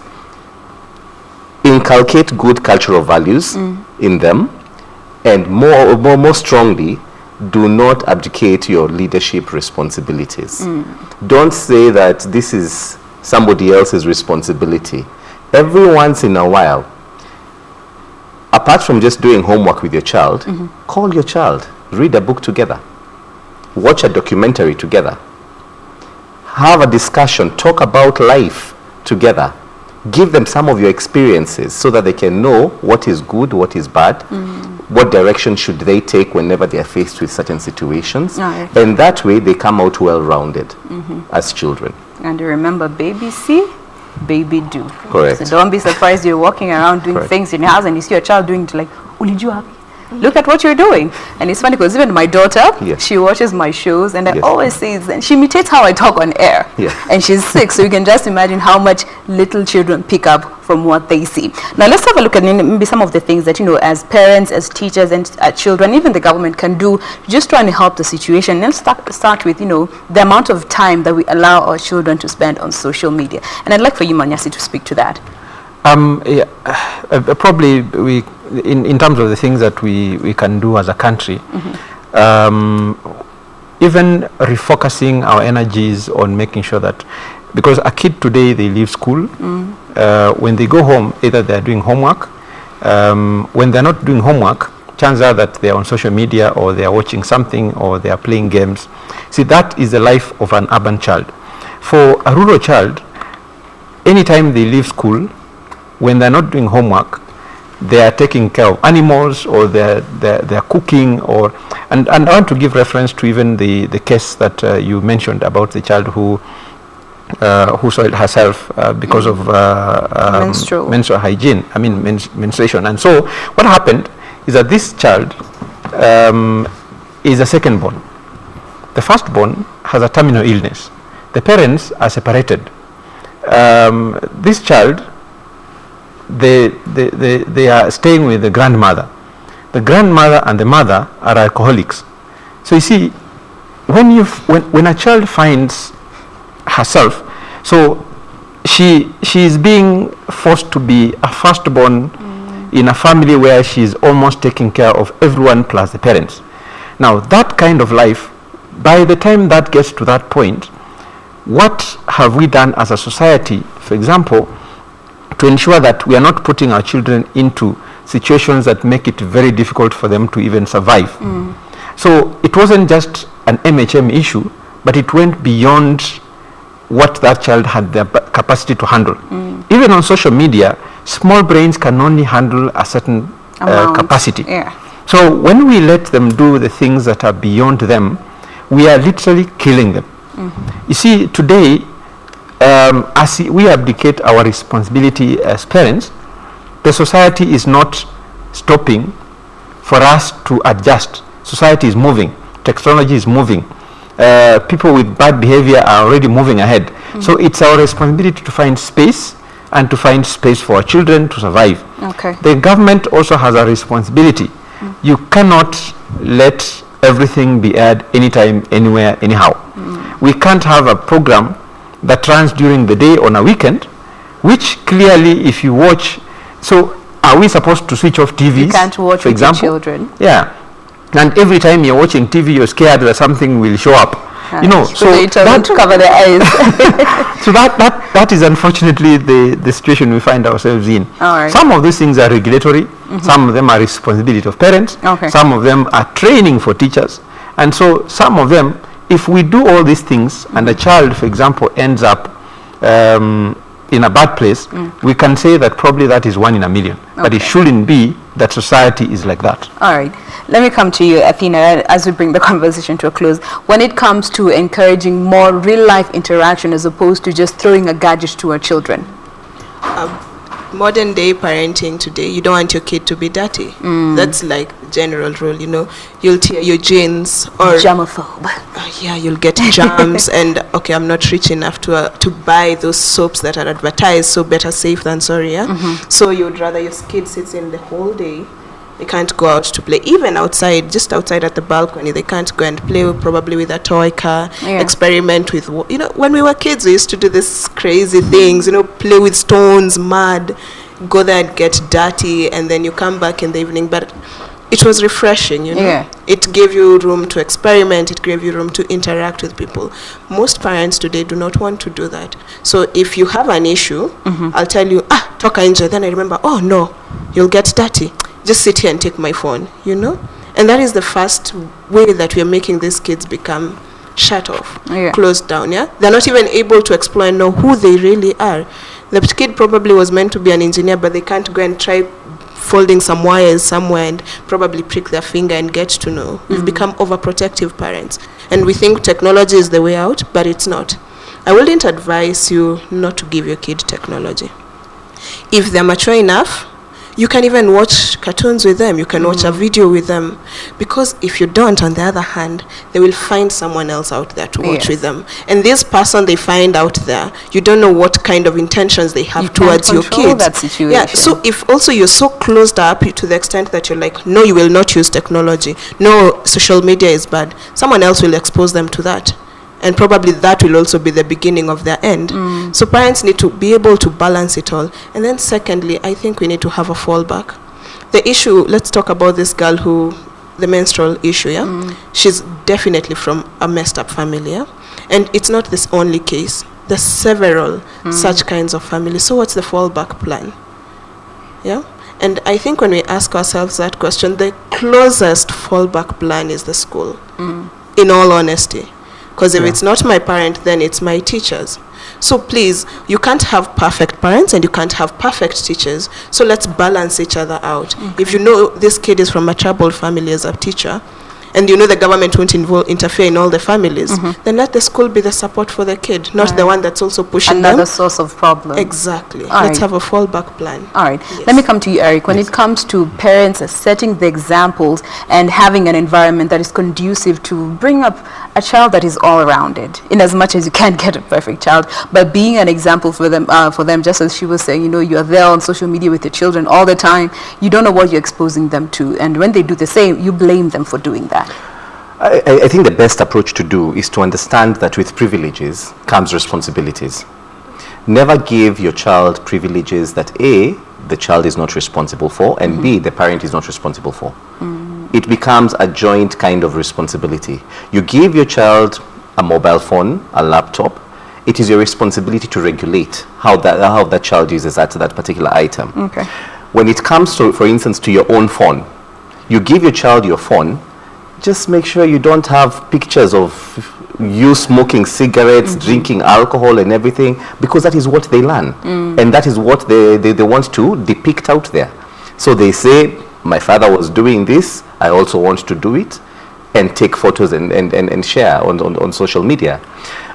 inculcate good cultural values in them, and more strongly, do not abdicate your leadership responsibilities. Don't say that this is somebody else's responsibility. Every once in a while, apart from just doing homework with your child, call your child, read a book together, watch a documentary together, have a discussion, talk about life together. Give them some of your experiences so that they can know what is good, what is bad, what direction should they take whenever they are faced with certain situations. And that way they come out well-rounded as children. And remember, baby see, baby do. Correct. So don't be surprised you're walking around doing things in your house and you see your child doing it like, Ulijua, look at what you're doing. And it's funny because even my daughter, she watches my shows, and I always say, and she imitates how I talk on air. And she's 6, so you can just imagine how much little children pick up from what they see. Now let's have a look at maybe some of the things that, as parents, as teachers, and children, even the government can do, just trying to help the situation. Let's start with, the amount of time that we allow our children to spend on social media. And I'd like for you, Manyasi, to speak to that. Probably we, in terms of the things that we can do as a country, even refocusing our energies on making sure that, because a kid today, they leave school, when they go home, either they're doing homework, when they're not doing homework, chances are that they're on social media, or they're watching something, or they're playing games. See, that is the life of an urban child. For a rural child, anytime they leave school, when they're not doing homework, they are taking care of animals, or they're cooking, and I want to give reference to even the case that you mentioned about the child who soiled herself because of menstrual hygiene, menstruation. And so what happened is that this child is a second-born. The first-born has a terminal illness. The parents are separated. This child, they are staying with the grandmother. The grandmother and the mother are alcoholics. So you see, when a child finds herself, so she is being forced to be a firstborn in a family where she is almost taking care of everyone plus the parents. Now that kind of life, by the time that gets to that point, what have we done as a society, for example, to ensure that we are not putting our children into situations that make it very difficult for them to even survive? So it wasn't just an MHM issue, but it went beyond what that child had the capacity to handle. Even on social media, small brains can only handle a certain capacity. So when we let them do the things that are beyond them, we are literally killing them. You see, today, as we abdicate our responsibility as parents, the society is not stopping for us to adjust. Society is moving, technology is moving, people with bad behavior are already moving ahead. So it's our responsibility to find space, and to find space for our children to survive. The government also has a responsibility. You cannot let everything be aired anytime, anywhere, anyhow. We can't have a program that runs during the day on a weekend, which clearly, if you watch, so are we supposed to switch off TVs? You can't watch with your children. And every time you're watching TV, you're scared that something will show up. So that to cover their eyes. So that is unfortunately the situation we find ourselves in. Some of these things are regulatory. Some of them are responsibility of parents. Some of them are training for teachers. And so some of them, if we do all these things, and a child, for example, ends up in a bad place, we can say that probably that is 1 in a million. But it shouldn't be that society is like that. All right. Let me come to you, Athena, as we bring the conversation to a close. When it comes to encouraging more real-life interaction as opposed to just throwing a gadget to our children. Modern day parenting today, you don't want your kid to be dirty. That's like general rule, you'll tear your jeans, or germaphobe. You'll get germs. And okay, I'm not rich enough to buy those soaps that are advertised, so better safe than sorry. So you'd rather your kid sits in the whole day. They can't go out to play, even outside, just outside at the balcony. They can't go and play probably with a toy car, experiment with, when we were kids, we used to do these crazy things, play with stones, mud. go there and get dirty, and then you come back in the evening. But it was refreshing, you know. Yeah. It gave you room to experiment. It gave you room to interact with people. Most parents today do not want to do that. So if you have an issue, I'll tell you, toka nje. Then I remember, oh no, you'll get dirty. Just sit here and take my phone, you know. And that is the first way that we are making these kids become shut off, closed down. Yeah, they're not even able to explore and know who they really are. The kid probably was meant to be an engineer, but they can't go and try folding some wires somewhere and probably prick their finger and get to know. We've become overprotective parents, and we think technology is the way out, but it's not. I wouldn't advise you not to give your kid technology. If they're mature enough, you can even watch cartoons with them. You can watch a video with them. Because if you don't, on the other hand, they will find someone else out there to watch with them. And this person they find out there, you don't know what kind of intentions they have towards your kids. That situation. Yeah. So if also you're so closed up to the extent that you're like, no, you will not use technology. No, social media is bad. Someone else will expose them to that. And probably that will also be the beginning of their end. So parents need to be able to balance it all. And then secondly, I think we need to have a fallback. The issue, let's talk about this girl the menstrual issue, yeah? She's definitely from a messed up family, yeah? And it's not this only case. There's several such kinds of families. So what's the fallback plan? Yeah? And I think when we ask ourselves that question, the closest fallback plan is the school, in all honesty. Because if it's not my parent, then it's my teachers. So please, you can't have perfect parents and you can't have perfect teachers. So let's balance each other out. If you know this kid is from a troubled family as a teacher, and you know the government won't interfere in all the families, then let the school be the support for the kid, not the one that's also pushing another source of problem. Exactly. Let's have a fallback plan. All right. Yes. Let me come to you, Eric. When it comes to parents setting the examples and having an environment that is conducive to bring up a child that is all rounded, in as much as you can't get a perfect child, but being an example for them, just as she was saying, you know, you're there on social media with your children all the time, you don't know what you're exposing them to, and when they do the same, you blame them for doing that. I think the best approach to do is to understand that with privileges comes responsibilities. Never give your child privileges that A, the child is not responsible for, and B, the parent is not responsible for. It becomes a joint kind of responsibility. You give your child a mobile phone, a laptop, it is your responsibility to regulate how that child uses that particular item. Okay. When it comes to, for instance, to your own phone, you give your child your phone, just make sure you don't have pictures of you smoking cigarettes, drinking alcohol and everything, because that is what they learn. And that is what they want to depict out there. So they say, my father was doing this, I also want to do it, and take photos and share on social media.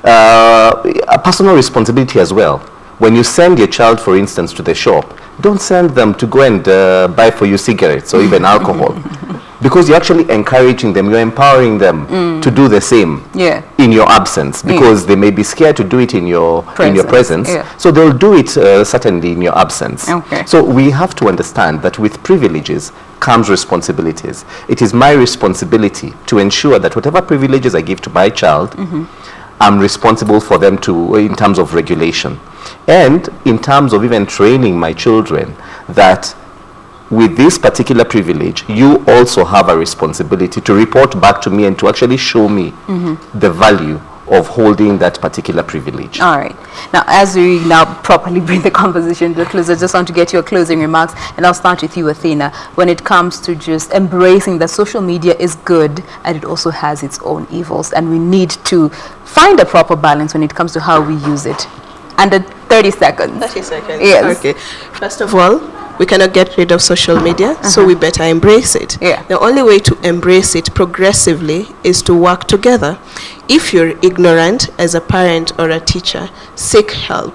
A personal responsibility as well. When you send your child, for instance, to the shop, don't send them to go and buy for you cigarettes or even alcohol. Because you're actually encouraging them, you're empowering them to do the same in your absence, because they may be scared to do it in your presence. So they'll do it certainly in your absence. Okay. So we have to understand that with privileges comes responsibilities. It is my responsibility to ensure that whatever privileges I give to my child, I'm responsible for them in terms of regulation. And in terms of even training my children that with this particular privilege, you also have a responsibility to report back to me and to actually show me the value of holding that particular privilege. All right. Now, as we now properly bring the conversation to a close, I just want to get your closing remarks, and I'll start with you, Athena, when it comes to just embracing that social media is good and it also has its own evils, and we need to find a proper balance when it comes to how we use it. Under 30 seconds. 30 seconds. Yes. Okay. First of all, we cannot get rid of social media, so we better embrace it. The only way to embrace it progressively is to work together. If you're ignorant as a parent or a teacher, seek help.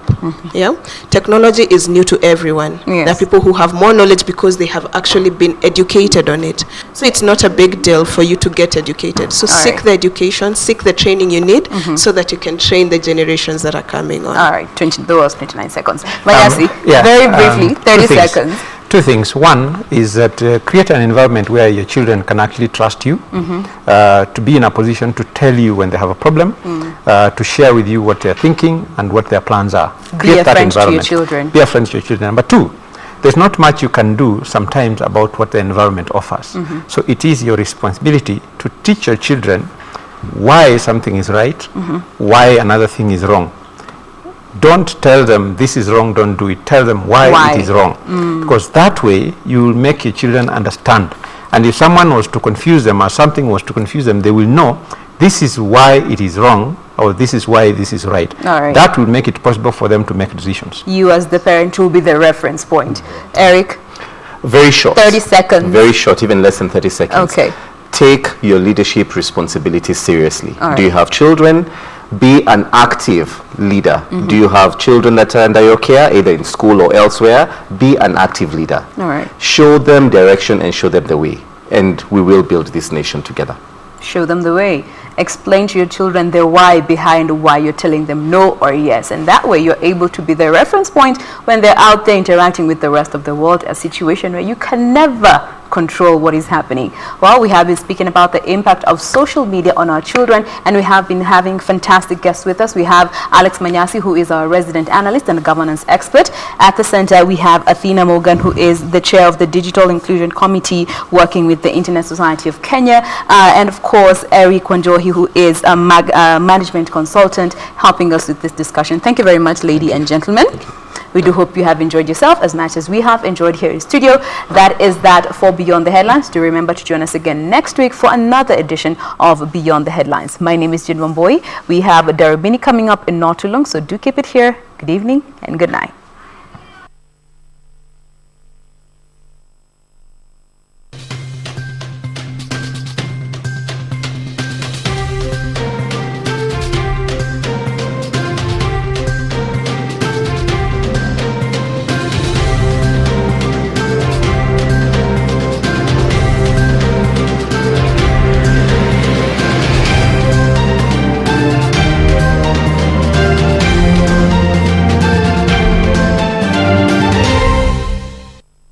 Technology is new to everyone. There are people who have more knowledge because they have actually been educated on it. So it's not a big deal for you to get educated. So seek the education, seek the training you need so that you can train the generations that are coming on. All right, 29 seconds. Mayasi, very briefly, 30 seconds. Two things. One is that create an environment where your children can actually trust you, to be in a position to tell you when they have a problem, to share with you what they're thinking and what their plans are. Be a friend to your children. Be a friend to your children. Number two, there's not much you can do sometimes about what the environment offers. So it is your responsibility to teach your children why something is right, why another thing is wrong. Don't tell them this is wrong, don't do it. Tell them why it is wrong. Because that way you will make your children understand. And if someone was to confuse them or something was to confuse them, they will know this is why it is wrong or this is why this is right. That will make it possible for them to make decisions. You as the parent will be the reference point. Eric? Very short. 30 seconds. Very short, even less than 30 seconds. Okay. Take your leadership responsibilities seriously. Do you have children? Be an active leader. Do you have children that are under your care, either in school or elsewhere? Be an active leader. Show them direction and show them the way. And we will build this nation together. Show them the way. Explain to your children the why behind why you're telling them no or yes. And that way you're able to be the reference point when they're out there interacting with the rest of the world, a situation where you can never control what is happening. Well, we have been speaking about the impact of social media on our children, and we have been having fantastic guests with us. We have Alex Manyasi, who is our resident analyst and governance expert. At the center, we have Athena Morgan, who is the chair of the Digital Inclusion Committee working with the Internet Society of Kenya, and of course, Eric Wanjohi, who is a management consultant helping us with this discussion. Thank you very much, ladies and gentlemen. We do hope you have enjoyed yourself as much as we have enjoyed here in studio. That is that for Beyond the Headlines. Do remember to join us again next week for another edition of Beyond the Headlines. My name is Jinwamboi. We have Darabini coming up in not too long, so do keep it here. Good evening and good night.